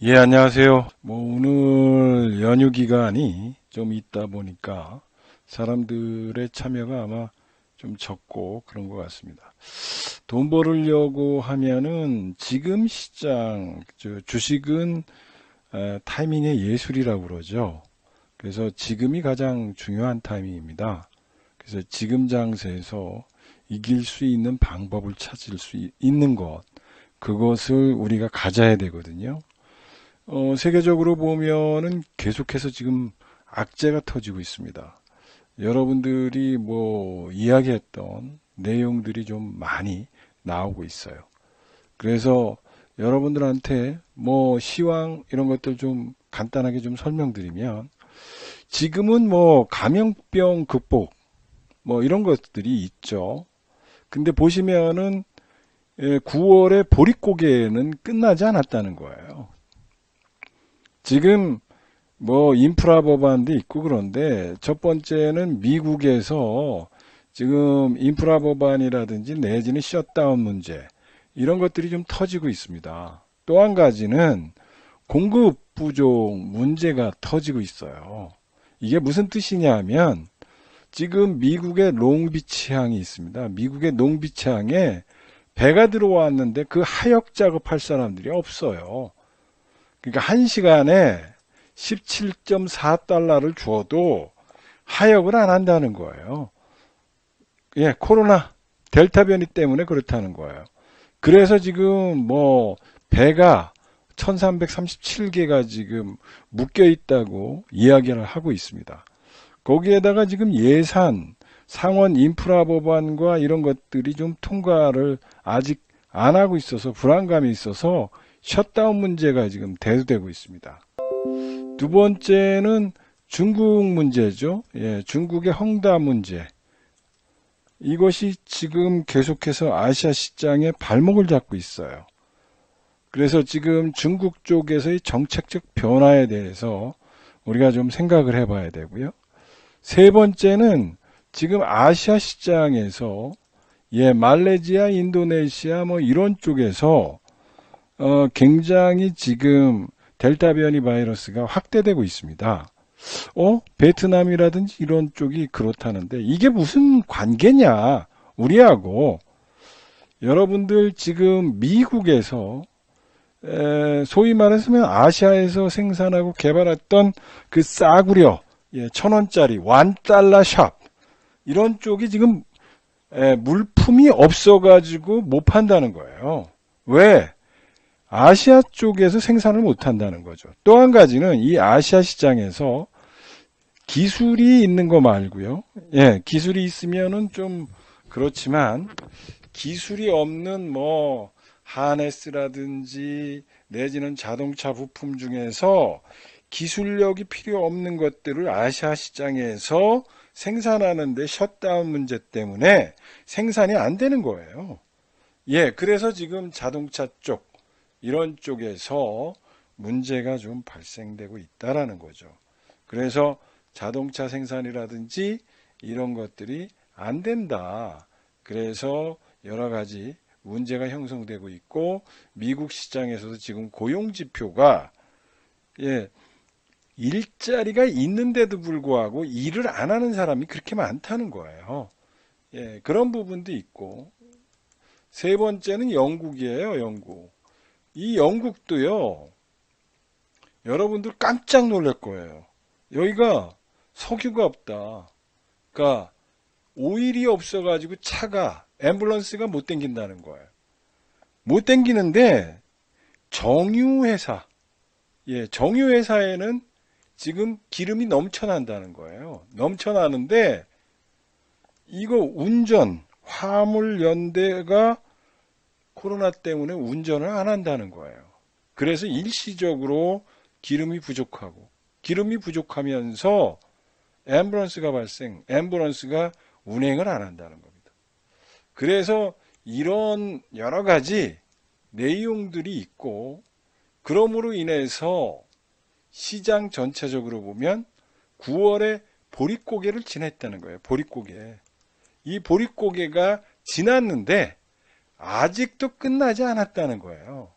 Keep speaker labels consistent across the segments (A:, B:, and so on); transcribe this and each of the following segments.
A: 예, 안녕하세요. 오늘 연휴 기간이 좀 있다 보니까 사람들의 참여가 아마 좀 적고 그런 것 같습니다. 돈 벌으려고 하면은 지금 시장, 주식은 타이밍의 예술이라고 그러죠. 그래서 지금이 가장 중요한 타이밍입니다. 그래서 지금 장세에서 이길 수 있는 방법을 찾을 수 있는 것, 그것을 우리가 가져야 되거든요. 세계적으로 보면은 계속해서 지금 악재가 터지고 있습니다. 여러분들이 이야기했던 내용들이 좀 많이 나오고 있어요. 그래서 여러분들한테 시황 이런 것들 좀 간단하게 좀 설명드리면 지금은 감염병 극복 이런 것들이 있죠. 근데 보시면은 9월에 보릿고개는 끝나지 않았다는 거예요. 지금 인프라 법안도 있고 그런데 첫 번째는 미국에서 지금 인프라 법안이라든지 내지는 셧다운 문제 이런 것들이 좀 터지고 있습니다. 또 한 가지는 공급 부족 문제가 터지고 있어요. 이게 무슨 뜻이냐면 지금 미국의 롱비치항이 있습니다. 미국의 롱비치항에 배가 들어왔는데 그 하역 작업할 사람들이 없어요. 그러니까 한 시간에 17.4달러를 주어도 하역을 안 한다는 거예요. 예, 코로나 델타 변이 때문에 그렇다는 거예요. 그래서 지금 배가 1337개가 지금 묶여 있다고 이야기를 하고 있습니다. 거기에다가 지금 예산, 상원 인프라 법안과 이런 것들이 좀 통과를 아직 안 하고 있어서 불안감이 있어서 셧다운 문제가 지금 대두되고 있습니다. 두 번째는 중국 문제죠. 예, 중국의 헝다 문제. 이것이 지금 계속해서 아시아 시장의 발목을 잡고 있어요. 그래서 지금 중국 쪽에서의 정책적 변화에 대해서 우리가 좀 생각을 해봐야 되고요. 세 번째는 지금 아시아 시장에서 말레이시아, 인도네시아 이런 쪽에서 굉장히 지금 델타 변이 바이러스가 확대되고 있습니다. 베트남이라든지 이런 쪽이 그렇다는데 이게 무슨 관계냐? 우리하고 여러분들 지금 미국에서 소위 말해서 아시아에서 생산하고 개발했던 그 싸구려 1,000원짜리 1달러 샵 이런 쪽이 지금 물품이 없어가지고 못 판다는 거예요. 왜? 아시아 쪽에서 생산을 못 한다는 거죠. 또 한 가지는 이 아시아 시장에서 기술이 있는 거 말고요. 예, 기술이 있으면은 좀 그렇지만 기술이 없는 하네스라든지 내지는 자동차 부품 중에서 기술력이 필요 없는 것들을 아시아 시장에서 생산하는데 셧다운 문제 때문에 생산이 안 되는 거예요. 예, 그래서 지금 자동차 쪽 이런 쪽에서 문제가 좀 발생되고 있다라는 거죠. 그래서 자동차 생산이라든지 이런 것들이 안 된다. 그래서 여러 가지 문제가 형성되고 있고 미국 시장에서도 지금 고용 지표가 일자리가 있는데도 불구하고 일을 안 하는 사람이 그렇게 많다는 거예요. 그런 부분도 있고 세 번째는 영국이에요, 영국. 이 영국도요, 여러분들 깜짝 놀랄 거예요. 여기가 석유가 없다. 그러니까 오일이 없어가지고 차가, 앰뷸런스가 못 땡긴다는 거예요. 못 땡기는데 정유회사, 정유회사에는 지금 기름이 넘쳐난다는 거예요. 넘쳐나는데 이거 운전, 화물연대가 코로나 때문에 운전을 안 한다는 거예요. 그래서 일시적으로 기름이 부족하고 기름이 부족하면서 앰뷸런스가 운행을 안 한다는 겁니다. 그래서 이런 여러 가지 내용들이 있고 그러므로 인해서 시장 전체적으로 보면 9월에 보릿고개를 지났다는 거예요. 보릿고개. 이 보릿고개가 지났는데 아직도 끝나지 않았다는 거예요.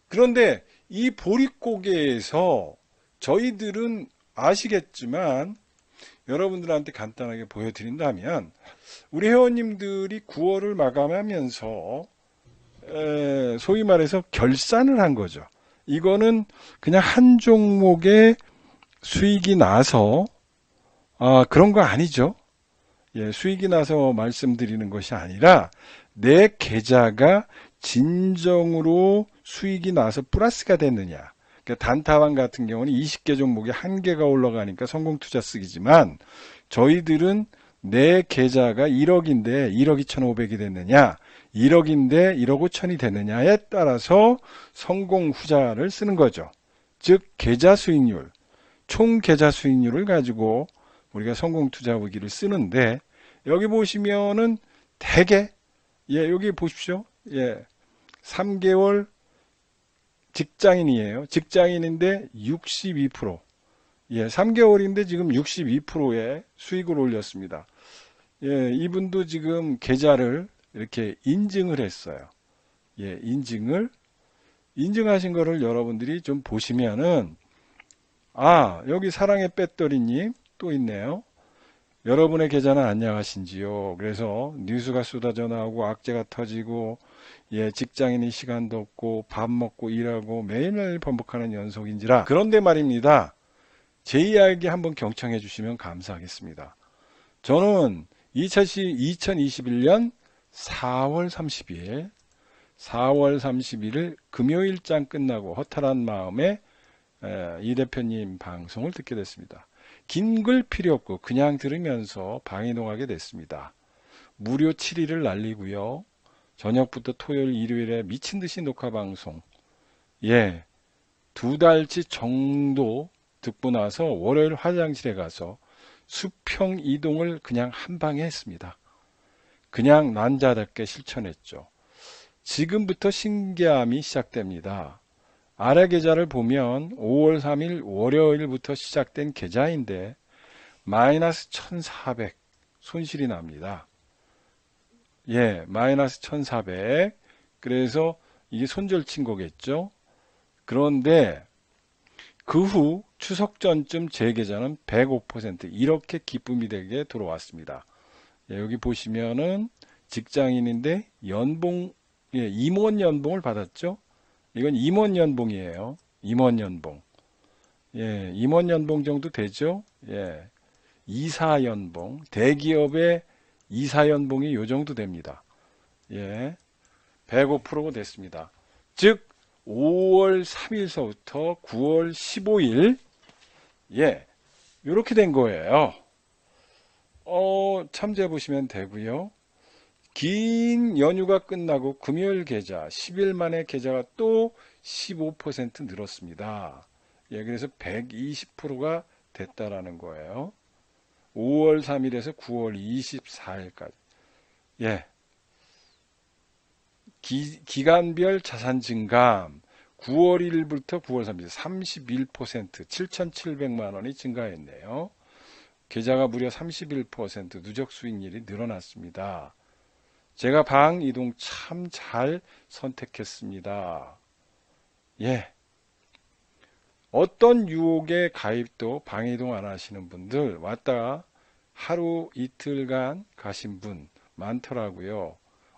A: 그런데 이 보릿고개에서 저희들은 아시겠지만 여러분들한테 간단하게 보여드린다면 우리 회원님들이 9월을 마감하면서 소위 말해서 결산을 한 거죠. 이거는 그냥 한 종목의 수익이 나서 그런 거 아니죠. 예, 수익이 나서 말씀드리는 것이 아니라 내 계좌가 진정으로 수익이 나서 플러스가 됐느냐. 그러니까 단타왕 같은 경우는 20개 종목에 한 개가 올라가니까 성공투자 쓰기지만 저희들은 내 계좌가 1억인데 1억 2,500이 됐느냐 1억인데 1억 5천이 됐느냐에 따라서 성공 후자를 쓰는 거죠. 즉 계좌 수익률, 총 계좌 수익률을 가지고 우리가 성공투자 후기를 쓰는데 여기 보시면은 대개 여기 보십시오. 3개월 직장인이에요. 직장인인데 62%. 3개월인데 지금 62%의 수익을 올렸습니다. 이분도 지금 계좌를 이렇게 인증을 했어요. 인증하신 거를 여러분들이 좀 보시면은 여기 사랑의 배터리님 또 있네요. 여러분의 계좌는 안녕하신지요. 그래서 뉴스가 쏟아져 나오고 악재가 터지고 직장인이 시간도 없고 밥 먹고 일하고 매일매일 반복하는 연속인지라. 그런데 말입니다. 제 이야기 한번 경청해 주시면 감사하겠습니다. 저는 2021년 4월 30일 금요일장 끝나고 허탈한 마음에 이 대표님 방송을 듣게 됐습니다. 긴 글 필요 없고 그냥 들으면서 방이동하게 됐습니다. 무료 7일을 날리고요. 저녁부터 토요일, 일요일에 미친듯이 녹화방송 2달치 정도 듣고 나서 월요일 화장실에 가서 수평 이동을 그냥 한 방에 했습니다. 그냥 난자답게 실천했죠. 지금부터 신기함이 시작됩니다. 아래 계좌를 보면 5월 3일 월요일부터 시작된 계좌인데 마이너스 1,400 손실이 납니다. 마이너스 1,400. 그래서 이게 손절 친 거겠죠. 그런데 그 후 추석 전쯤 제 계좌는 105% 이렇게 기쁨이 되게 들어왔습니다. 여기 보시면은 직장인인데 연봉 임원 연봉을 받았죠. 이건 임원 연봉이에요. 임원 연봉. 임원 연봉 정도 되죠. 이사 연봉. 대기업의 이사 연봉이 요 정도 됩니다. 105%가 됐습니다. 즉 5월 3일서부터 9월 15일 이렇게 된 거예요. 참조해 보시면 되고요. 긴 연휴가 끝나고 금요일 계좌 10일 만에 계좌가 또 15% 늘었습니다. 그래서 120%가 됐다라는 거예요. 5월 3일에서 9월 24일까지. 기간별 자산 증감 9월 1일부터 9월 3일 31% 7,700만 원이 증가했네요. 계좌가 무려 31% 누적 수익률이 늘어났습니다. 제가 방 이동 참 잘 선택했습니다. 어떤 유혹에 가입도 방 이동 안 하시는 분들 왔다가 하루 이틀간 가신 분 많더라고요.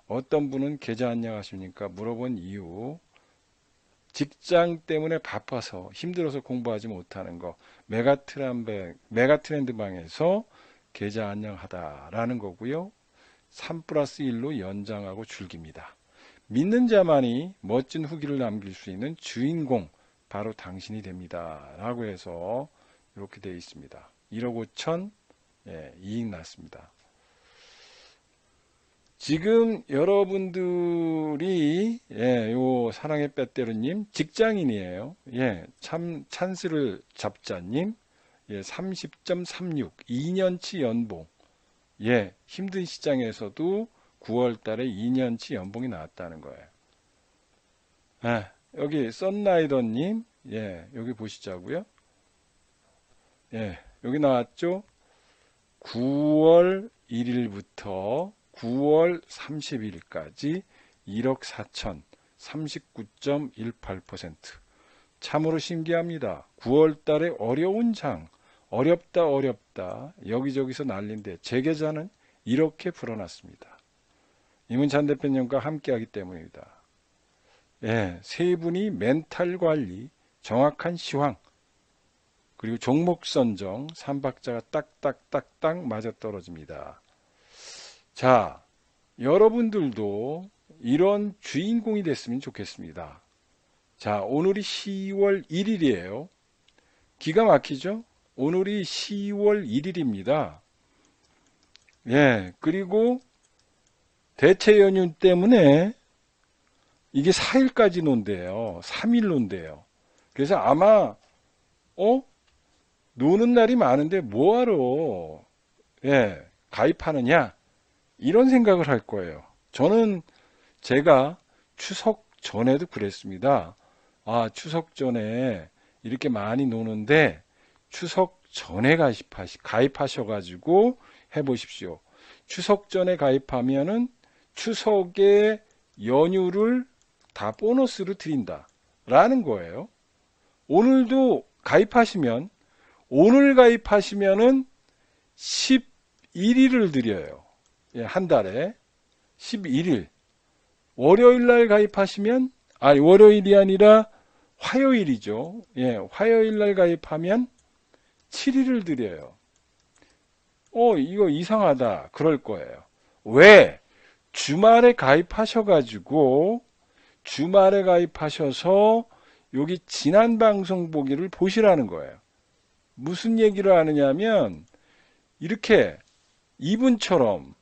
A: 어떤 분은 계좌 안녕하십니까 물어본 이유 직장 때문에 바빠서 힘들어서 공부하지 못하는 거 메가트렌드 방에서 계좌 안녕하다라는 거고요. 3+1로 연장하고 줄깁니다. 믿는 자만이 멋진 후기를 남길 수 있는 주인공 바로 당신이 됩니다. 라고 해서 이렇게 되어 있습니다. 1억 5천 이익 났습니다. 지금 여러분들이 요 사랑의 빼떼루님 직장인이에요. 찬스를 잡자님 30.36 2년치 연봉 힘든 시장에서도 9월 달에 2년치 연봉이 나왔다는 거예요. 여기 썬라이더님 여기 보시자고요. 여기 나왔죠. 9월 1일부터 9월 30일까지 1억 4천 39.18% 참으로 신기합니다. 9월 달에 어려운 장, 어렵다 여기저기서 난리인데 제 계좌는 이렇게 불어났습니다. 이문찬 대표님과 함께하기 때문입니다. 예, 세 분이 멘탈 관리, 정확한 시황, 그리고 종목 선정, 삼박자가 딱딱딱딱 맞아떨어집니다. 자, 여러분들도 이런 주인공이 됐으면 좋겠습니다. 자, 오늘이 10월 1일이에요. 기가 막히죠? 오늘이 10월 1일입니다. 예, 그리고 대체 연휴 때문에 이게 4일까지 논대요. 3일 논대요. 그래서 아마 노는 날이 많은데 뭐하러 가입하느냐 이런 생각을 할 거예요. 저는 제가 추석 전에도 그랬습니다. 아, 추석 전에 이렇게 많이 노는데 추석 전에 가입하셔가지고 해보십시오. 추석 전에 가입하면은 추석의 연휴를 다 보너스로 드린다 라는 거예요. 오늘도 가입하시면 오늘 가입하시면은 11일을 드려요. 예, 한 달에 11일. 월요일 날 가입하시면 월요일이 아니라 화요일이죠. 예, 화요일 날 가입하면 7일을 드려요. 이거 이상하다 그럴 거예요. 왜? 주말에 가입하셔가지고 주말에 가입하셔서 여기 지난 방송 보기를 보시라는 거예요. 무슨 얘기를 하느냐면 이렇게 이분처럼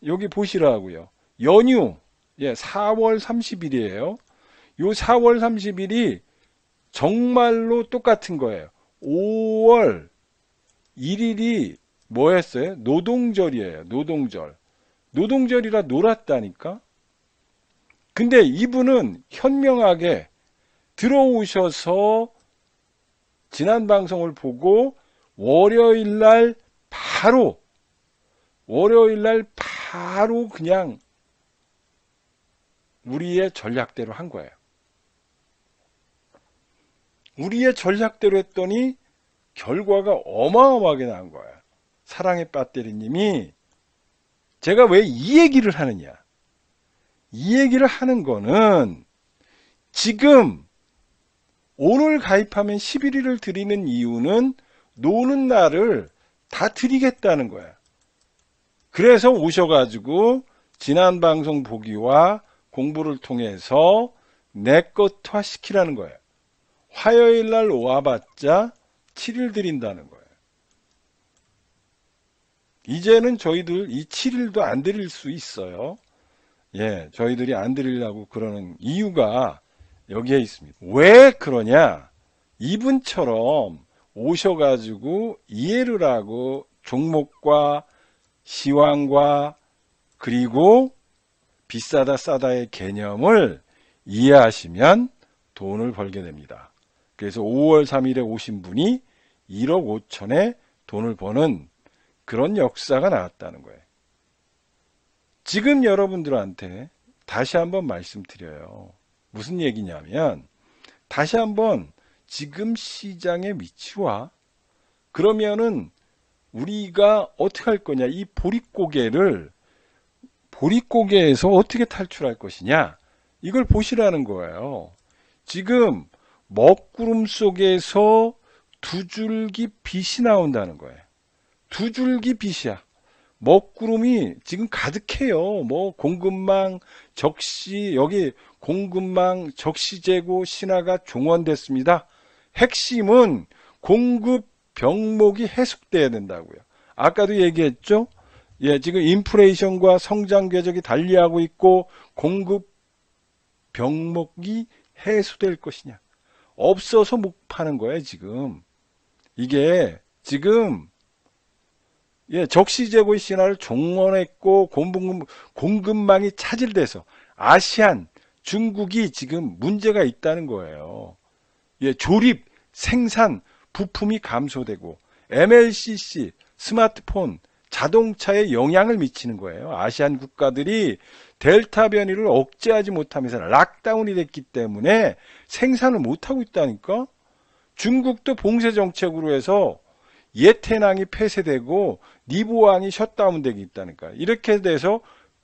A: 여기 보시라고요. 연휴 4월 30일이에요. 요 4월 30일이 정말로 똑같은 거예요. 5월 1일이 뭐였어요? 노동절이에요. 노동절. 노동절이라 놀았다니까. 근데 이분은 현명하게 들어오셔서 지난 방송을 보고 월요일 날 바로 그냥 우리의 전략대로 한 거예요. 우리의 전략대로 했더니 결과가 어마어마하게 나온 거예요. 사랑의 배터리님이 제가 왜 이 얘기를 하느냐. 이 얘기를 하는 거는 지금 오늘 가입하면 11일을 드리는 이유는 노는 날을 다 드리겠다는 거야. 그래서 오셔가지고 지난 방송 보기와 공부를 통해서 내 것화 시키라는 거예요. 화요일 날 와봤자 7일 드린다는 거예요. 이제는 저희들 이 7일도 안 드릴 수 있어요. 예, 저희들이 안 드리려고 그러는 이유가 여기에 있습니다. 왜 그러냐? 이분처럼 오셔가지고 이해를 하고 종목과 시황과 그리고 비싸다 싸다의 개념을 이해하시면 돈을 벌게 됩니다. 그래서 5월 3일에 오신 분이 1억 5천에 돈을 버는 그런 역사가 나왔다는 거예요. 지금 여러분들한테 다시 한번 말씀드려요. 무슨 얘기냐면 다시 한번 지금 시장의 위치와 그러면은 우리가 어떻게 할 거냐, 이 보릿고개에서 어떻게 탈출할 것이냐, 이걸 보시라는 거예요. 지금 먹구름 속에서 두 줄기 빛이 나온다는 거예요. 두 줄기 빛이야. 먹구름이 지금 가득해요. 뭐 공급망, 적시, 여기 공급망, 적시재고 신화가 종원됐습니다. 핵심은 공급 병목이 해소돼야 된다고요. 아까도 얘기했죠? 예, 지금 인플레이션과 성장 궤적이 달리하고 있고 공급 병목이 해소될 것이냐. 없어서 못 파는 거예요, 지금. 이게 지금 적시재고의 신화를 종원했고 공급망이 차질돼서 아시안, 중국이 지금 문제가 있다는 거예요. 조립, 생산, 부품이 감소되고 MLCC, 스마트폰, 자동차에 영향을 미치는 거예요. 아시안 국가들이 델타 변이를 억제하지 못하면서 락다운이 됐기 때문에 생산을 못하고 있다니까. 중국도 봉쇄 정책으로 해서 예태낭이 폐쇄되고 니보왕이 셧다운 되고 있다니까. 이렇게 돼서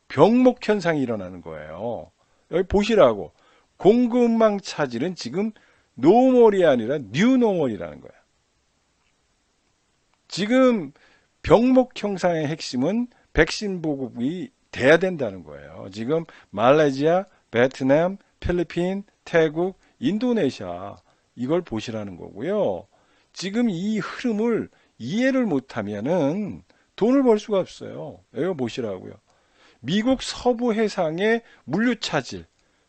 A: 병목 현상이 일어나는 거예요. 여기 보시라고. 공급망 차질은 지금 노멀이 아니라 뉴노멀이라는 거야. 지금 병목 형상의 핵심은 백신 보급이 돼야 된다는 거예요. 지금 말레이시아, 베트남, 필리핀, 태국, 인도네시아 이걸 보시라는 거고요. 지금 이 흐름을 이해를 못하면은 돈을 벌 수가 없어요. 이거 보시라고요. 미국 서부 해상의 물류 차질,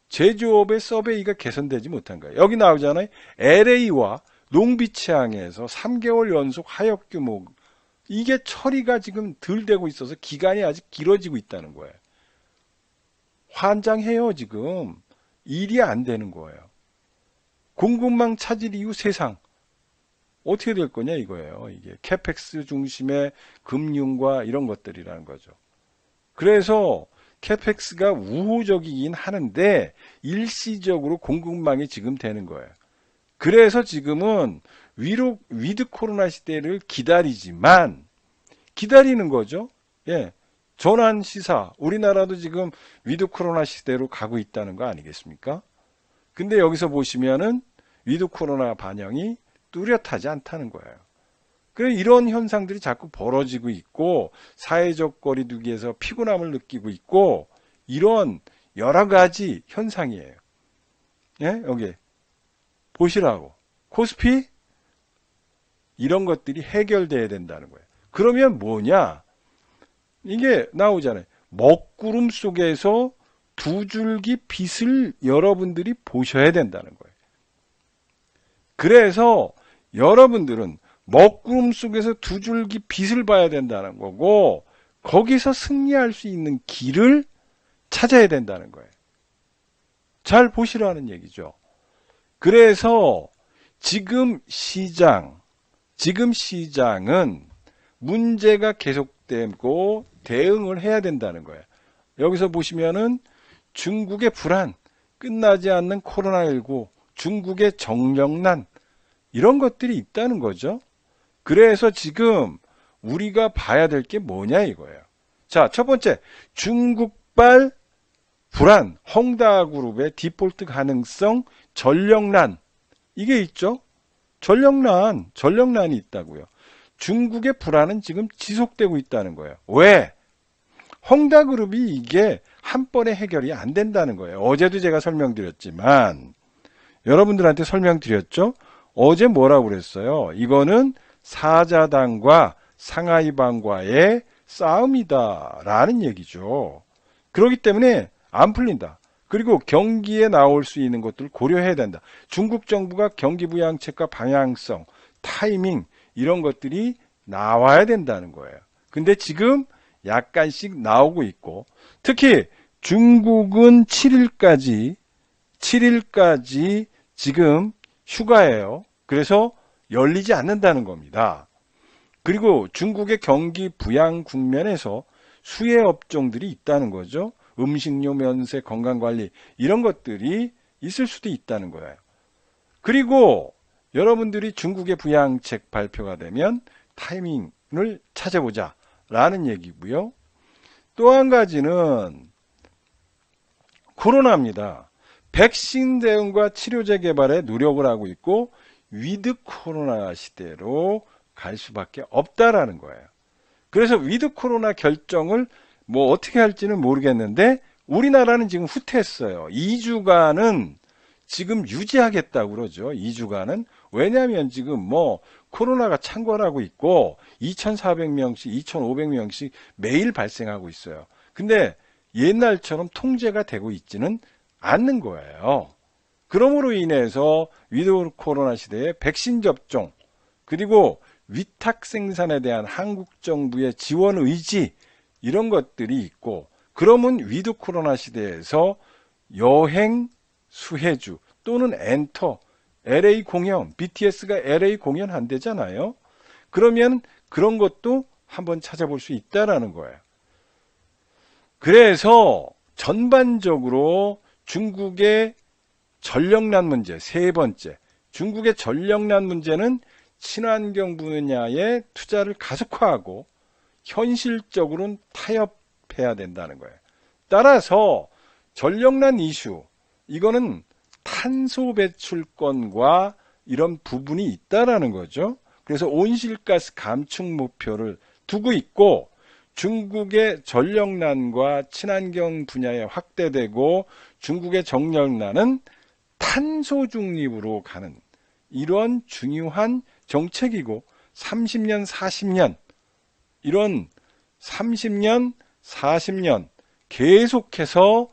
A: 제조업의 서베이가 개선되지 못한 거예요. 여기 나오잖아요. LA와 롱비치항에서 3개월 연속 하역 규모, 이게 처리가 지금 덜 되고 있어서 기간이 아직 길어지고 있다는 거예요. 환장해요, 지금. 일이 안 되는 거예요. 공급망 차질 이후 세상 어떻게 될 거냐 이거예요. 이게 캐펙스 중심의 금융과 이런 것들이라는 거죠. 그래서 캐펙스가 우호적이긴 하는데 일시적으로 공급망이 지금 되는 거예요. 그래서 지금은 위드 코로나 시대를 기다리지만 기다리는 거죠. 예. 전환 시사. 우리나라도 지금 위드 코로나 시대로 가고 있다는 거 아니겠습니까? 근데 여기서 보시면은 위드 코로나 반영이 뚜렷하지 않다는 거예요. 그래서 이런 현상들이 자꾸 벌어지고 있고 사회적 거리두기에서 피곤함을 느끼고 있고 이런 여러 가지 현상이에요. 예? 여기 보시라고. 코스피 이런 것들이 해결돼야 된다는 거예요. 그러면 뭐냐? 이게 나오잖아요. 먹구름 속에서 두 줄기 빛을 여러분들이 보셔야 된다는 거예요. 그래서 여러분들은 먹구름 속에서 두 줄기 빛을 봐야 된다는 거고 거기서 승리할 수 있는 길을 찾아야 된다는 거예요. 잘 보시라는 얘기죠. 그래서 지금 시장은 문제가 계속되고 대응을 해야 된다는 거예요. 여기서 보시면은 중국의 불안, 끝나지 않는 코로나19, 중국의 정령난 이런 것들이 있다는 거죠. 그래서 지금 우리가 봐야 될 게 뭐냐 이거예요. 자, 첫 번째 중국발 불안, 헝다그룹의 디폴트 가능성, 전령난 이게 있죠. 전령난이 있다고요. 중국의 불안은 지금 지속되고 있다는 거예요. 왜? 헝다그룹이 이게 한 번에 해결이 안 된다는 거예요. 어제도 제가 설명드렸지만 여러분들한테 설명드렸죠. 어제 뭐라고 그랬어요? 이거는 사자당과 상하이방과의 싸움이다 라는 얘기죠. 그렇기 때문에 안 풀린다. 그리고 경기에 나올 수 있는 것들을 고려해야 된다. 중국 정부가 경기 부양책과 방향성, 타이밍 이런 것들이 나와야 된다는 거예요. 근데 지금 약간씩 나오고 있고 특히 중국은 7일까지 지금 휴가예요. 그래서 열리지 않는다는 겁니다. 그리고 중국의 경기 부양 국면에서 수혜 업종들이 있다는 거죠. 음식료 면세, 건강관리 이런 것들이 있을 수도 있다는 거예요. 그리고 여러분들이 중국의 부양책 발표가 되면 타이밍을 찾아보자 라는 얘기고요. 또 한 가지는 코로나입니다. 백신 대응과 치료제 개발에 노력을 하고 있고 위드 코로나 시대로 갈 수밖에 없다라는 거예요. 그래서 위드 코로나 결정을 뭐 어떻게 할지는 모르겠는데 우리나라는 지금 후퇴했어요. 2주간은 지금 유지하겠다고 그러죠. 2주간은. 왜냐하면 지금 뭐 코로나가 창궐하고 있고 2,400명씩, 2,500명씩 매일 발생하고 있어요. 근데 옛날처럼 통제가 되고 있지는 않는 거예요. 그러므로 인해서 위드 코로나 시대에 백신 접종 그리고 위탁 생산에 대한 한국 정부의 지원 의지 이런 것들이 있고 그러면 위드 코로나 시대에서 여행 수혜주 또는 엔터 LA 공연 BTS가 LA 공연 한대잖아요. 그러면 그런 것도 한번 찾아볼 수 있다라는 거예요. 그래서 전반적으로 중국의 전력난 문제, 세 번째, 중국의 전력난 문제는 친환경 분야에 투자를 가속화하고 현실적으로는 타협해야 된다는 거예요. 따라서 전력난 이슈, 이거는 탄소 배출권과 이런 부분이 있다라는 거죠. 그래서 온실가스 감축 목표를 두고 있고, 중국의 전력난과 친환경 분야에 확대되고 중국의 전력난은 탄소 중립으로 가는 이런 중요한 정책이고, 30년, 40년, 이런 30년, 40년 계속해서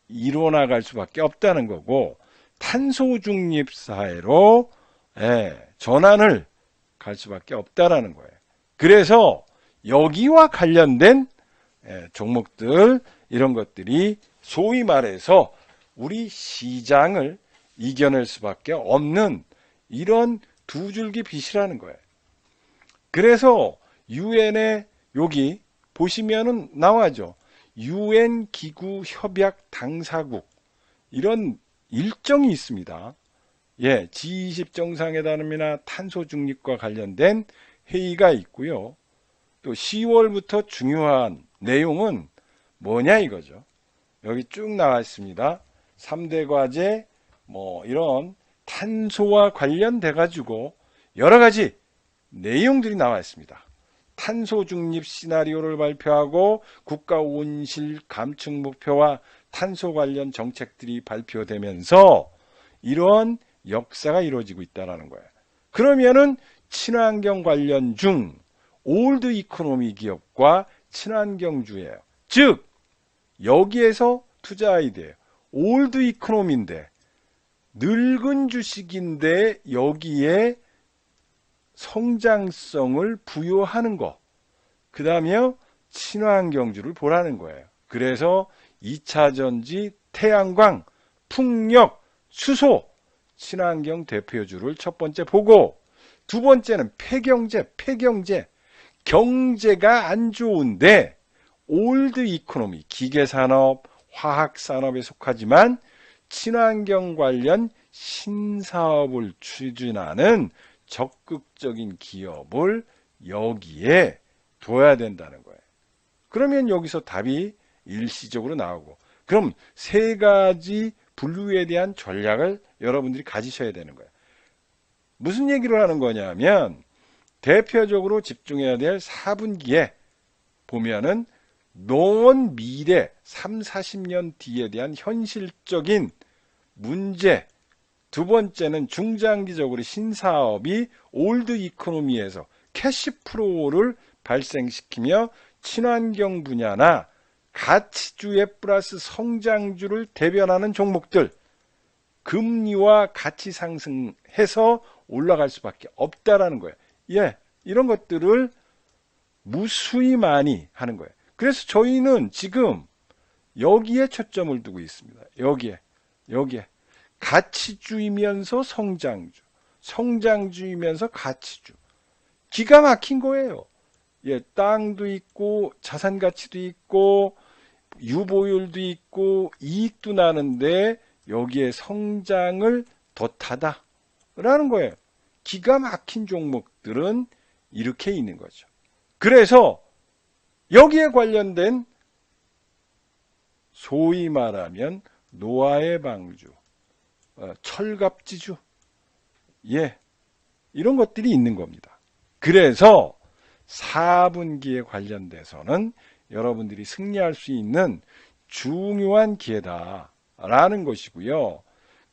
A: 이뤄나갈 수밖에 없다는 거고, 탄소 중립 사회로 전환을 갈 수밖에 없다라는 거예요. 그래서 여기와 관련된 종목들, 이런 것들이 소위 말해서 우리 시장을 이겨낼 수밖에 없는 이런 두 줄기 빛이라는 거예요. 그래서 유엔에 여기 보시면은 나와죠. 유엔 기구 협약 당사국, 이런 일정이 있습니다. G20 정상회담이나 탄소 중립과 관련된 회의가 있고요. 또 10월부터 중요한 내용은 뭐냐 이거죠. 여기 쭉 나와 있습니다. 3대 과제, 이런 탄소와 관련돼 가지고 여러 가지 내용들이 나와 있습니다. 탄소 중립 시나리오를 발표하고 국가 온실 감축 목표와 탄소 관련 정책들이 발표되면서 이러한 역사가 이루어지고 있다는 거예요. 그러면은 친환경 관련 중 올드 이코노미 기업과 친환경주예요. 즉 여기에서 투자해야 돼요. 올드 이코노미인데, 늙은 주식인데 여기에 성장성을 부여하는 거, 그 다음에 친환경주를 보라는 거예요. 그래서 2차전지, 태양광, 풍력, 수소, 친환경 대표주를 첫 번째 보고, 두 번째는 폐경제. 경제가 안 좋은데 올드 이코노미, 기계산업, 화학산업에 속하지만 친환경 관련 신사업을 추진하는 적극적인 기업을 여기에 둬야 된다는 거예요. 그러면 여기서 답이 일시적으로 나오고, 그럼 세 가지 분류에 대한 전략을 여러분들이 가지셔야 되는 거예요. 무슨 얘기를 하는 거냐면, 대표적으로 집중해야 될 4분기에 보면은 노원 미래 3, 40년 뒤에 대한 현실적인 문제, 두 번째는 중장기적으로 신사업이 올드 이코노미에서 캐시플로우를 발생시키며 친환경 분야나 가치주의 플러스 성장주를 대변하는 종목들, 금리와 가치 상승해서 올라갈 수밖에 없다라는 거예요. 이런 것들을 무수히 많이 하는 거예요. 그래서 저희는 지금 여기에 초점을 두고 있습니다. 여기에 가치주이면서 성장주, 성장주이면서 가치주. 기가 막힌 거예요. 땅도 있고 자산 가치도 있고 유보율도 있고 이익도 나는데 여기에 성장을 덧하다라는 거예요. 기가 막힌 종목들은 이렇게 있는 거죠. 그래서 여기에 관련된 소위 말하면 노아의 방주, 철갑지주, 이런 것들이 있는 겁니다. 그래서 4분기에 관련돼서는 여러분들이 승리할 수 있는 중요한 기회다라는 것이고요.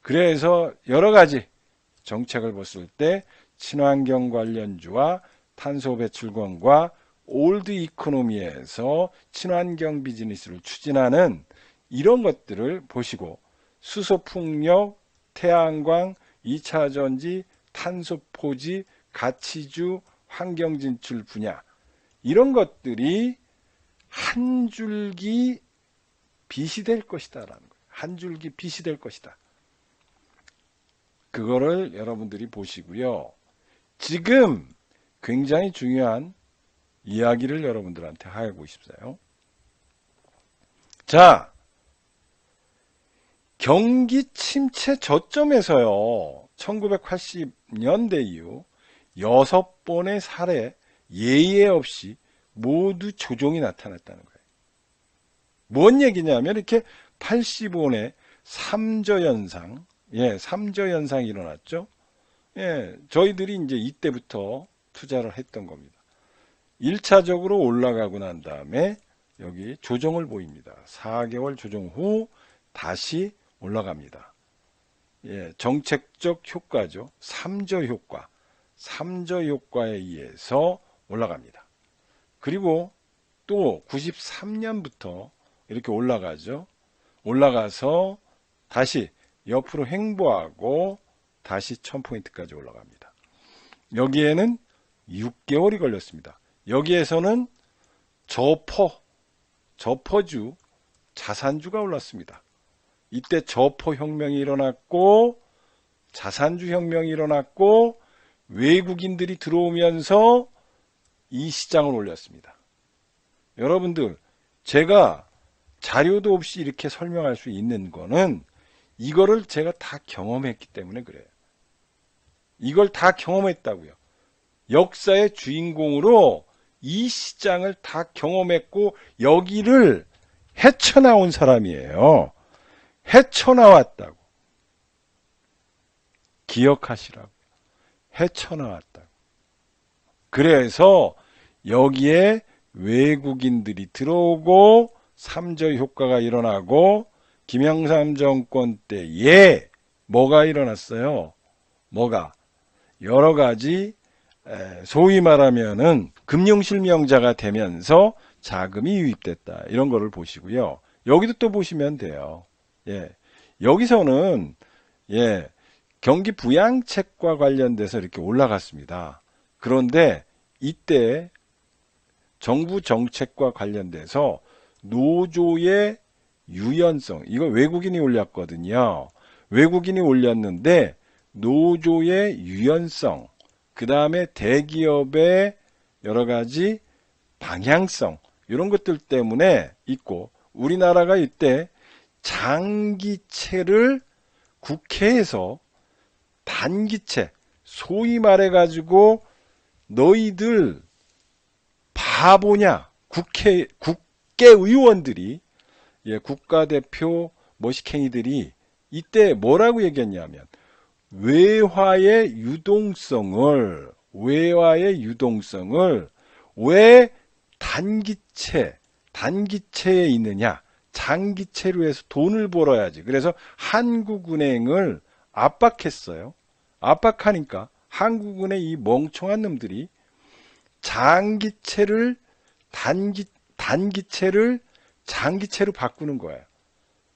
A: 그래서 여러 가지 정책을 봤을 때 친환경 관련주와 탄소 배출권과 올드 이코노미에서 친환경 비즈니스를 추진하는 이런 것들을 보시고, 수소풍력, 태양광, 2차전지, 탄소포지, 가치주, 환경진출 분야, 이런 것들이 한 줄기 빛이 될 것이다라는 거예요. 한 줄기 빛이 될 것이다. 그거를 여러분들이 보시고요. 지금 굉장히 중요한 이야기를 여러분들한테 하고 싶어요. 자, 경기 침체 저점에서요, 1980년대 이후 6번의 사례 예외 없이 모두 조정이 나타났다는 거예요. 뭔 얘기냐면 이렇게 85년에 삼저현상, 삼저현상이 일어났죠. 저희들이 이제 이때부터 투자를 했던 겁니다. 1차적으로 올라가고 난 다음에 여기 조정을 보입니다. 4개월 조정 후 다시 올라갑니다. 정책적 효과죠. 삼저 효과. 삼저 효과에 의해서 올라갑니다. 그리고 또 93년부터 이렇게 올라가죠. 올라가서 다시 옆으로 횡보하고 다시 1000포인트까지 올라갑니다. 여기에는 6개월이 걸렸습니다. 여기에서는 저퍼주, 자산주가 올랐습니다. 이때 저퍼 혁명이 일어났고 자산주 혁명이 일어났고 외국인들이 들어오면서 이 시장을 올렸습니다. 여러분들, 제가 자료도 없이 이렇게 설명할 수 있는 거는 이거를 제가 다 경험했기 때문에 그래요. 이걸 다 경험했다고요. 역사의 주인공으로 이 시장을 다 경험했고 여기를 헤쳐나온 사람이에요. 헤쳐나왔다고. 기억하시라고. 헤쳐나왔다고. 그래서 여기에 외국인들이 들어오고 삼저 효과가 일어나고 김영삼 정권 때에 뭐가 일어났어요? 뭐가? 여러 가지 소위 말하면은 금융실명자가 되면서 자금이 유입됐다. 이런 거를 보시고요. 여기도 또 보시면 돼요. 여기서는 경기 부양책과 관련돼서 이렇게 올라갔습니다. 그런데 이때 정부 정책과 관련돼서 노조의 유연성, 이거 외국인이 올렸거든요. 외국인이 올렸는데 노조의 유연성, 그 다음에 대기업의 여러 가지 방향성, 이런 것들 때문에 있고, 우리나라가 이때 장기채를 국회에서 단기채, 소위 말해가지고 너희들 바보냐, 국회의원들이, 국가대표 머시캥이들이 이때 뭐라고 얘기했냐면 외화의 유동성을 왜 단기채에 있느냐, 장기채로 해서 돈을 벌어야지. 그래서 한국은행을 압박했어요. 압박하니까 한국은행 이 멍청한 놈들이 장기채를 단기채를 장기채로 바꾸는 거예요.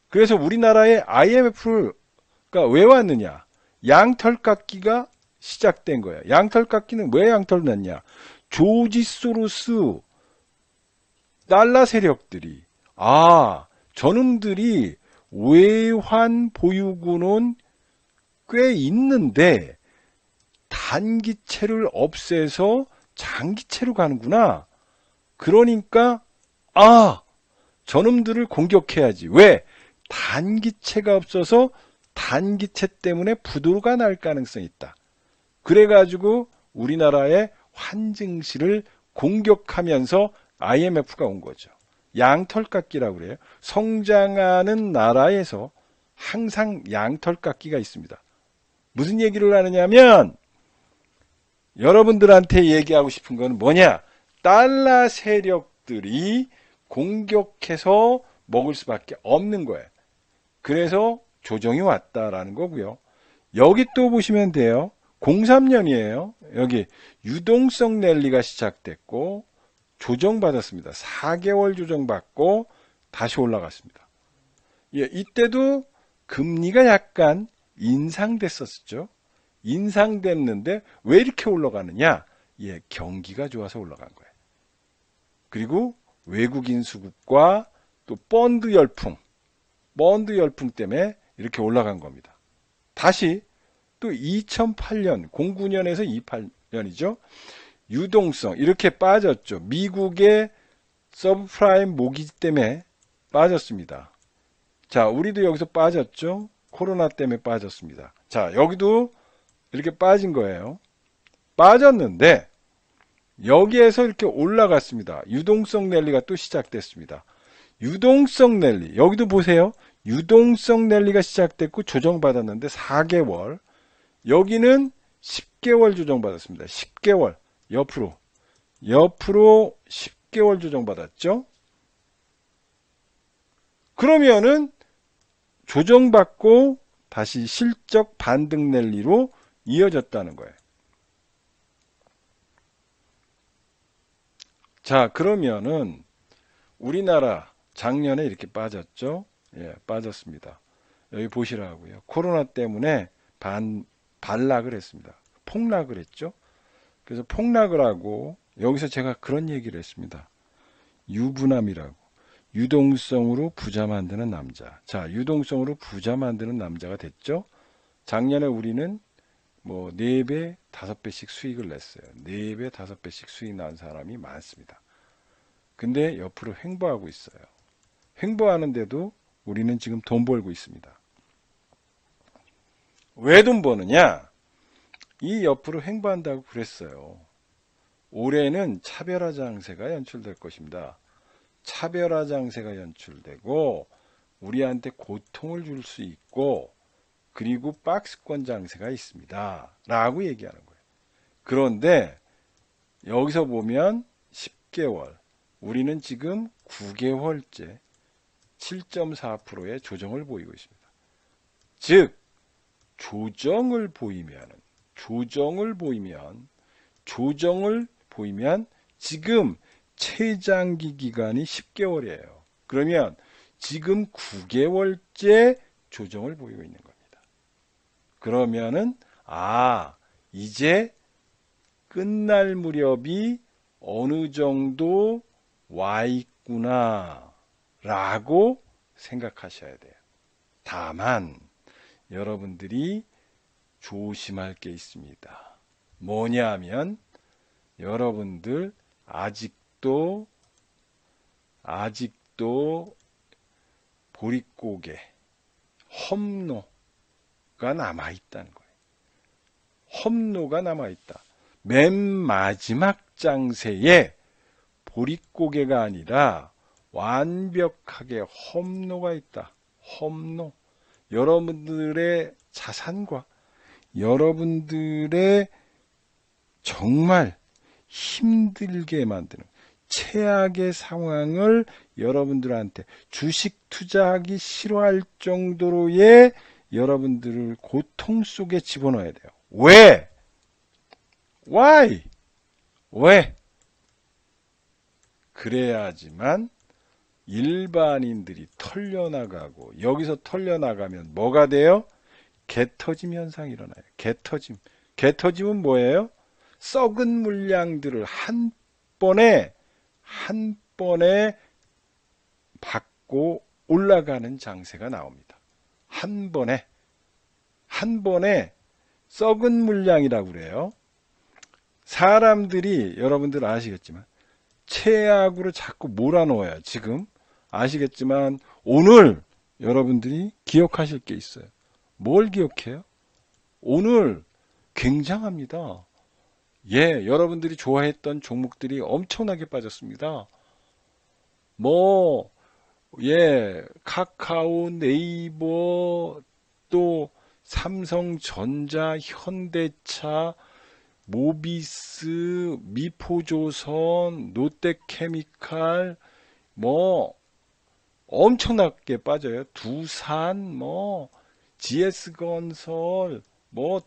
A: 그래서 우리나라의 IMF가 왜 왔느냐? 양털깎기가 시작된 거예요. 양털깎기는 왜 양털 났냐? 조지 소로스 달러 세력들이 저놈들이 외환 보유고는 꽤 있는데 단기채를 없애서 장기채로 가는구나. 그러니까 저놈들을 공격해야지. 왜? 단기채가 없어서 단기채 때문에 부도가 날 가능성이 있다. 그래가지고 우리나라의 환증실을 공격하면서 IMF가 온 거죠. 양털깎기라고 그래요. 성장하는 나라에서 항상 양털깎기가 있습니다. 무슨 얘기를 하느냐면 여러분들한테 얘기하고 싶은 건 뭐냐? 달러 세력들이 공격해서 먹을 수밖에 없는 거예요. 그래서 조정이 왔다라는 거고요. 여기 또 보시면 돼요. 03년이에요. 여기 유동성 랠리가 시작됐고 조정받았습니다. 4개월 조정받고 다시 올라갔습니다. 이때도 금리가 약간 인상됐었죠. 인상됐는데 왜 이렇게 올라가느냐? 경기가 좋아서 올라간 거예요. 그리고 외국인 수급과 또 펀드 열풍 때문에 이렇게 올라간 겁니다. 다시 또 2008년, 09년에서 28년이죠. 유동성 이렇게 빠졌죠. 미국의 서브프라임 모기지 때문에 빠졌습니다. 자, 우리도 여기서 빠졌죠. 코로나 때문에 빠졌습니다. 자, 여기도 이렇게 빠진 거예요. 빠졌는데 여기에서 이렇게 올라갔습니다. 유동성 랠리가 또 시작됐습니다. 유동성 랠리 여기도 보세요. 유동성 랠리가 시작됐고 조정받았는데 4개월, 여기는 10개월 조정받았습니다. 10개월 옆으로 10개월 조정받았죠. 그러면은 조정받고 다시 실적 반등 랠리로 이어졌다는 거예요. 자, 그러면은 우리나라 작년에 이렇게 빠졌죠. 예, 빠졌습니다. 여기 보시라고요. 코로나 때문에 반락을 했습니다. 폭락을 했죠. 그래서 폭락을 하고 여기서 제가 그런 얘기를 했습니다. 유부남이라고. 유동성으로 부자 만드는 남자. 자, 유동성으로 부자 만드는 남자가 됐죠. 작년에 우리는 뭐 4배, 5배씩 수익을 냈어요. 4배, 5배씩 수익 난 사람이 많습니다. 근데 옆으로 횡보하고 있어요. 횡보하는데도 우리는 지금 돈 벌고 있습니다. 왜 돈 버느냐? 이 옆으로 횡보한다고 그랬어요. 올해는 차별화 장세가 연출될 것입니다. 차별화 장세가 연출되고 우리한테 고통을 줄 수 있고 그리고 박스권 장세가 있습니다. 라고 얘기하는 거예요. 그런데 여기서 보면 10개월, 우리는 지금 9개월째 7.4%의 조정을 보이고 있습니다. 즉 조정을 보이면 지금 최장기 기간이 10개월이에요. 그러면 지금 9개월째 조정을 보이고 있는 겁니다. 그러면은 이제 끝날 무렵이 어느 정도 와 있구나 라고 생각하셔야 돼요. 다만 여러분들이 조심할 게 있습니다. 뭐냐면 여러분들 아직도 보릿고개 험로가 남아있다는 거예요. 험로가 남아있다. 맨 마지막 장세에 보릿고개가 아니라 완벽하게 험로가 있다. 험로. 여러분들의 자산과 여러분들의 정말 힘들게 만드는 최악의 상황을 여러분들한테 주식 투자하기 싫어할 정도로의 여러분들을 고통 속에 집어넣어야 돼요. 왜? Why? 왜? 그래야지만 일반인들이 털려나가고 여기서 털려나가면 뭐가 돼요? 개터짐 현상이 일어나요. 개터짐은 뭐예요? 썩은 물량들을 한 번에 받고 올라가는 장세가 나옵니다. 한 번에 썩은 물량이라고 그래요. 사람들이 여러분들 아시겠지만 최악으로 자꾸 몰아넣어요. 지금 아시겠지만 오늘 여러분들이 기억하실 게 있어요. 뭘 기억해요? 오늘 굉장합니다. 예, 여러분들이 좋아했던 종목들이 엄청나게 빠졌습니다. 카카오, 네이버, 또 삼성전자, 현대차, 모비스, 미포조선, 롯데케미칼, 엄청나게 빠져요. 두산, GS건설,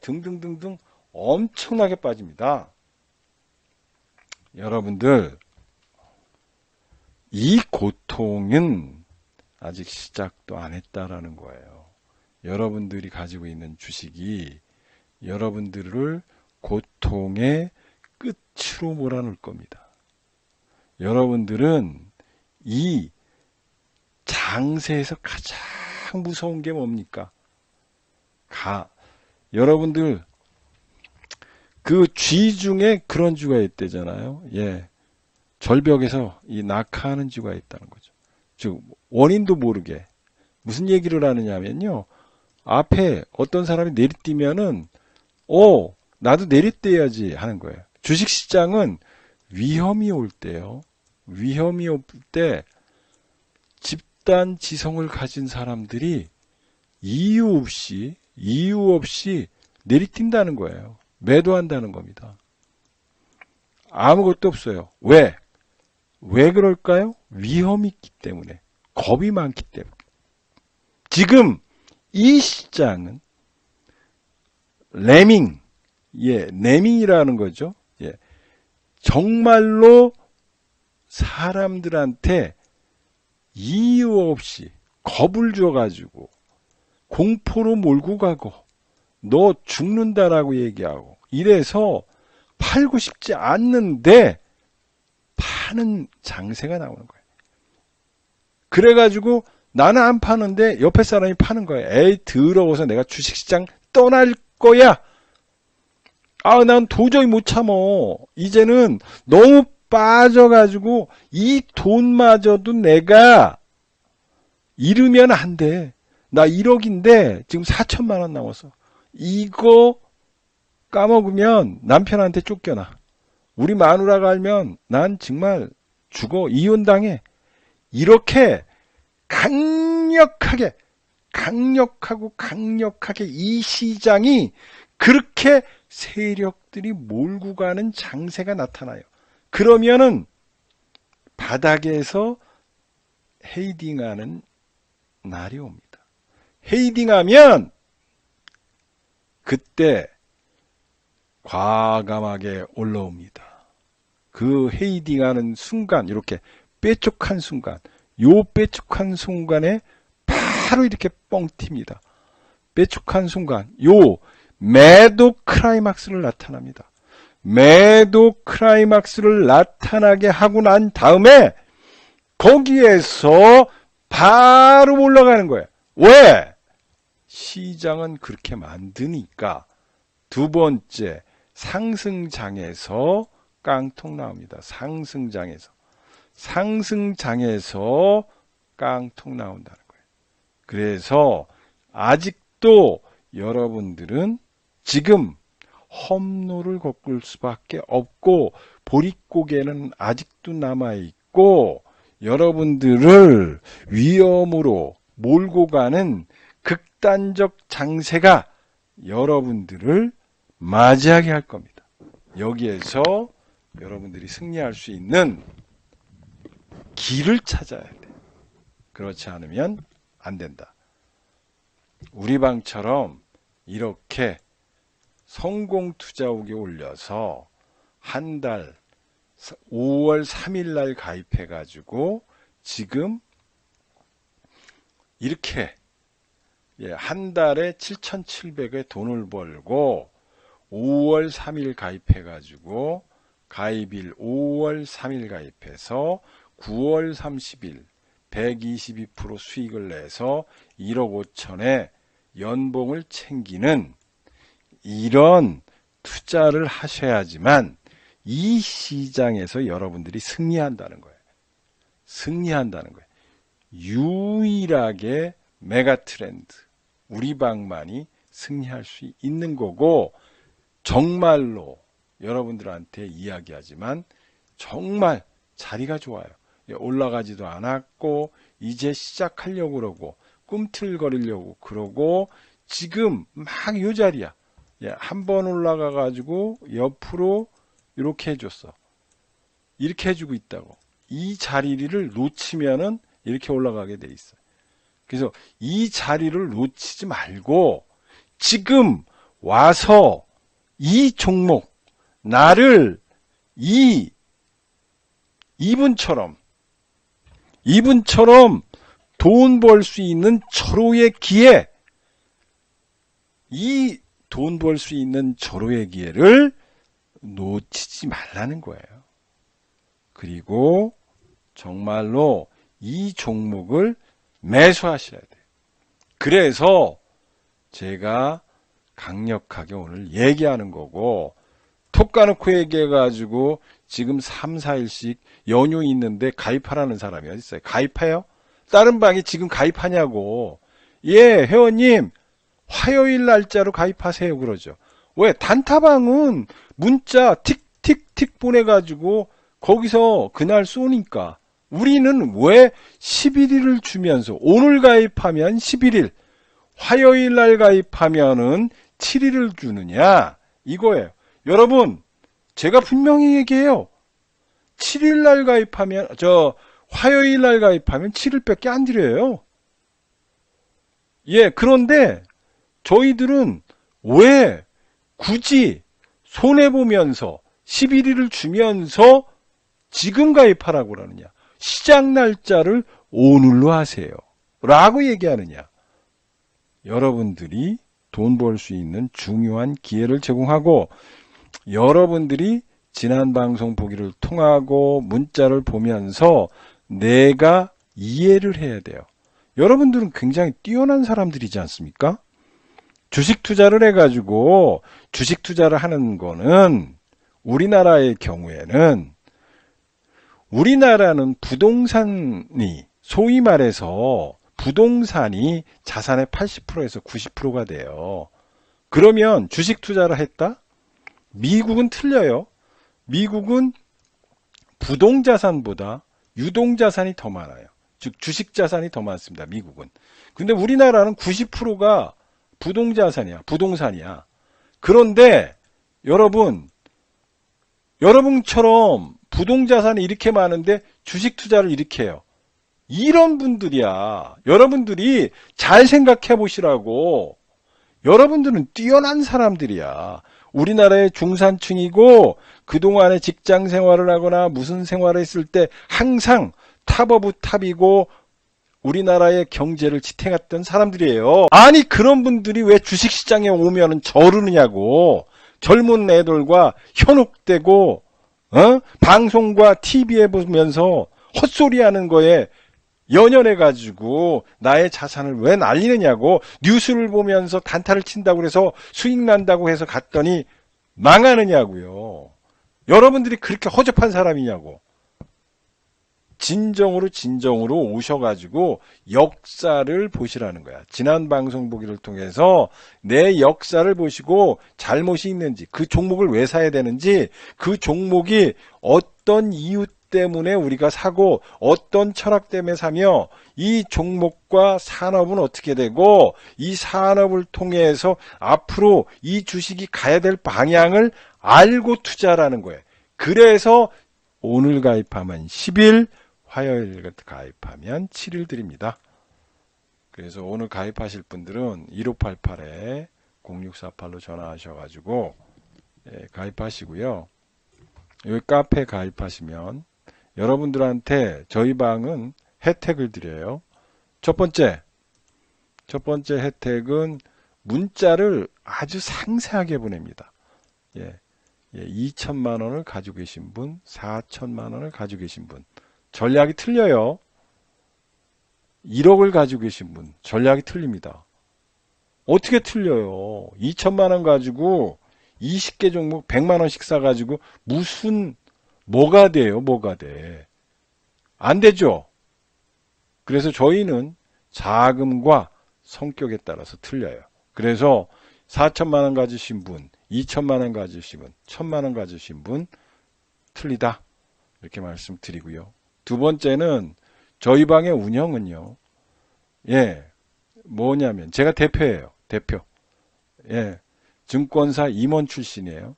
A: 등등등등 엄청나게 빠집니다. 여러분들, 이 고통은 아직 시작도 안 했다라는 거예요. 여러분들이 가지고 있는 주식이 여러분들을 고통의 끝으로 몰아넣을 겁니다. 여러분들은 이 장세에서 가장 무서운 게 뭡니까? 여러분들 그 쥐 중에 그런 쥐가 있대잖아요. 예. 절벽에서 이 낙하하는 쥐가 있다는 거죠. 즉, 원인도 모르게. 무슨 얘기를 하느냐면요. 앞에 어떤 사람이 내리뛰면은, 나도 내리뛰어야지 하는 거예요. 주식시장은 위험이 올 때요. 위험이 올 때 집단 지성을 가진 사람들이 이유 없이 내리뛴다는 거예요. 매도한다는 겁니다. 아무것도 없어요. 왜? 왜 그럴까요? 위험이 있기 때문에. 겁이 많기 때문에. 지금 이 시장은 레밍이라는 거죠. 예. 정말로 사람들한테 이유 없이 겁을 줘가지고 공포로 몰고 가고 너 죽는다라고 얘기하고 이래서 팔고 싶지 않는데 파는 장세가 나오는 거예요. 그래가지고 나는 안 파는데 옆에 사람이 파는 거예요. 에이 더러워서 내가 주식시장 떠날 거야. 난 도저히 못 참어. 이제는 너무 빠져가지고 이 돈마저도 내가 잃으면 안 돼. 나 1억인데 지금 4천만 원 남았어. 이거 까먹으면 남편한테 쫓겨나. 우리 마누라가 알면 난 정말 죽어. 이혼당해. 이렇게 강력하게 이 시장이 그렇게 세력들이 몰고 가는 장세가 나타나요. 그러면은 바닥에서 헤이딩하는 날이 옵니다. 헤이딩하면 그때 과감하게 올라옵니다. 그 헤이딩하는 순간, 이렇게 빼쪽한 순간, 요 빼쪽한 순간에 바로 이렇게 뻥 튑니다. 빼쪽한 순간, 요 매도 크라이막스를 나타납니다. 매도 크라이막스를 나타나게 하고 난 다음에 거기에서 바로 올라가는 거예요. 왜? 시장은 그렇게 만드니까. 두 번째, 상승장에서 깡통 나옵니다. 상승장에서 깡통 나온다는 거예요. 그래서 아직도 여러분들은 지금 험로를 걷을 수밖에 없고 보릿고개는 아직도 남아있고 여러분들을 위험으로 몰고 가는 극단적 장세가 여러분들을 맞이하게 할 겁니다. 여기에서 여러분들이 승리할 수 있는 길을 찾아야 돼. 그렇지 않으면 안 된다. 우리 방처럼 이렇게 성공 투자옥에 올려서 한 달 5월 3일 날 가입해 가지고 지금 이렇게 한 달에 7,700의 돈을 벌고 5월 3일 가입해 가지고 가입일 5월 3일 가입해서 9월 30일 122% 수익을 내서 1억 5천에 연봉을 챙기는 이런 투자를 하셔야지만 이 시장에서 여러분들이 승리한다는 거예요. 유일하게 메가 트렌드, 우리 방만이 승리할 수 있는 거고, 정말로 여러분들한테 이야기하지만 정말 자리가 좋아요. 올라가지도 않았고 이제 시작하려고 그러고 꿈틀거리려고 그러고 지금 막 요 자리야. 한 번 올라가 가지고 옆으로 이렇게 해줬어. 이렇게 해주고 있다고. 이 자리를 놓치면은 이렇게 올라가게 돼 있어요. 그래서 이 자리를 놓치지 말고 지금 와서 이 종목 나를 이분처럼 돈 벌 수 있는 절호의 기회, 이 돈 벌 수 있는 절호의 기회를 놓치지 말라는 거예요. 그리고 정말로 이 종목을 매수하셔야 돼요. 그래서 제가 강력하게 오늘 얘기하는 거고, 톡 까놓고 얘기해가지고 지금 3, 4일씩 연휴 있는데 가입하라는 사람이 어디 있어요? 가입해요? 다른 방에 지금 가입하냐고. 예, 회원님 화요일 날짜로 가입하세요 그러죠. 왜? 단타방은 문자 틱틱틱 보내가지고 거기서 그날 쏘니까. 우리는 왜 11일을 주면서 오늘 가입하면 11일, 화요일 날 가입하면은 7일을 주느냐 이거예요. 여러분 제가 분명히 얘기해요. 7일 날 가입하면 화요일 날 가입하면 7일밖에 안 드려요. 예, 그런데 저희들은 왜 굳이 손해보면서 11일을 주면서 지금 가입하라고 그러느냐. 시작 날짜를 오늘로 하세요. 라고 얘기하느냐. 여러분들이 돈 벌 수 있는 중요한 기회를 제공하고 여러분들이 지난 방송 보기를 통하고 문자를 보면서 내가 이해를 해야 돼요. 여러분들은 굉장히 뛰어난 사람들이지 않습니까? 주식 투자를 해가지고 주식 투자를 하는 거는 우리나라의 경우에는 우리나라는 부동산이 소위 말해서 부동산이 자산의 80%에서 90%가 돼요. 그러면 주식 투자를 했다? 미국은 틀려요. 미국은 부동자산보다 유동자산이 더 많아요. 즉 주식자산이 더 많습니다. 미국은. 근데 우리나라는 90%가 부동자산이야. 부동산이야. 그런데 여러분처럼 부동자산이 이렇게 많은데 주식 투자를 이렇게 해요. 이런 분들이야. 여러분들이 잘 생각해 보시라고. 여러분들은 뛰어난 사람들이야. 우리나라의 중산층이고 그동안에 직장 생활을 하거나 무슨 생활을 했을 때 항상 탑 오브 탑이고 우리나라의 경제를 지탱했던 사람들이에요. 아니 그런 분들이 왜 주식시장에 오면은 저르느냐고. 젊은 애들과 현혹되고 방송과 TV에 보면서 헛소리하는 거에 연연해가지고 나의 자산을 왜 날리느냐고. 뉴스를 보면서 단타를 친다고 해서 수익 난다고 해서 갔더니 망하느냐고요. 여러분들이 그렇게 허접한 사람이냐고. 진정으로 오셔가지고 역사를 보시라는 거야. 지난 방송 보기를 통해서 내 역사를 보시고 잘못이 있는지, 그 종목을 왜 사야 되는지, 그 종목이 어떤 이유 때문에 우리가 사고 어떤 철학 때문에 사며 이 종목과 산업은 어떻게 되고 이 산업을 통해서 앞으로 이 주식이 가야 될 방향을 알고 투자라는 거예요. 그래서 오늘 가입하면 10일, 화요일 가입하면 7일 드립니다. 그래서 오늘 가입하실 분들은 1588에 0648로 전화하셔가지고 가입하시고요. 여기 카페 가입하시면 여러분들한테 저희 방은 혜택을 드려요. 첫 번째 혜택은 문자를 아주 상세하게 보냅니다. 2천만 원을 가지고 계신 분, 4천만 원을 가지고 계신 분, 전략이 틀려요. 1억을 가지고 계신 분, 전략이 틀립니다. 어떻게 틀려요? 2천만 원 가지고 20개 종목 100만 원씩 사가지고 뭐가 돼요? 뭐가 돼? 안 되죠? 그래서 저희는 자금과 성격에 따라서 틀려요. 그래서 4천만 원 가지신 분, 2천만 원 가지신 분, 1천만 원 가지신 분 틀리다. 이렇게 말씀드리고요. 두 번째는 저희 방의 운영은요. 뭐냐면 제가 대표예요. 대표. 증권사 임원 출신이에요.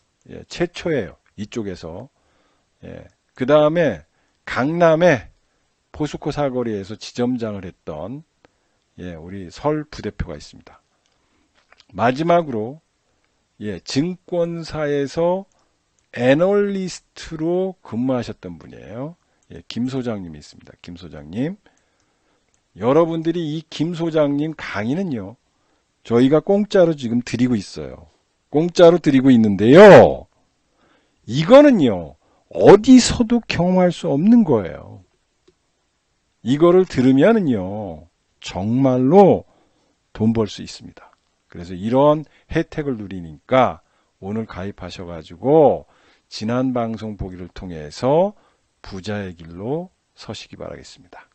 A: 최초예요. 이쪽에서. 그 다음에 강남의 포스코 사거리에서 지점장을 했던 우리 설 부대표가 있습니다. 마지막으로 증권사에서 애널리스트로 근무하셨던 분이에요. 김 소장님이 있습니다. 김 소장님. 여러분들이 이 김 소장님 강의는요. 저희가 공짜로 지금 드리고 있어요. 공짜로 드리고 있는데요. 이거는요. 어디서도 경험할 수 없는 거예요. 이거를 들으면은요. 정말로 돈 벌 수 있습니다. 그래서 이런 혜택을 누리니까 오늘 가입하셔가지고 지난 방송 보기를 통해서 부자의 길로 서시기 바라겠습니다.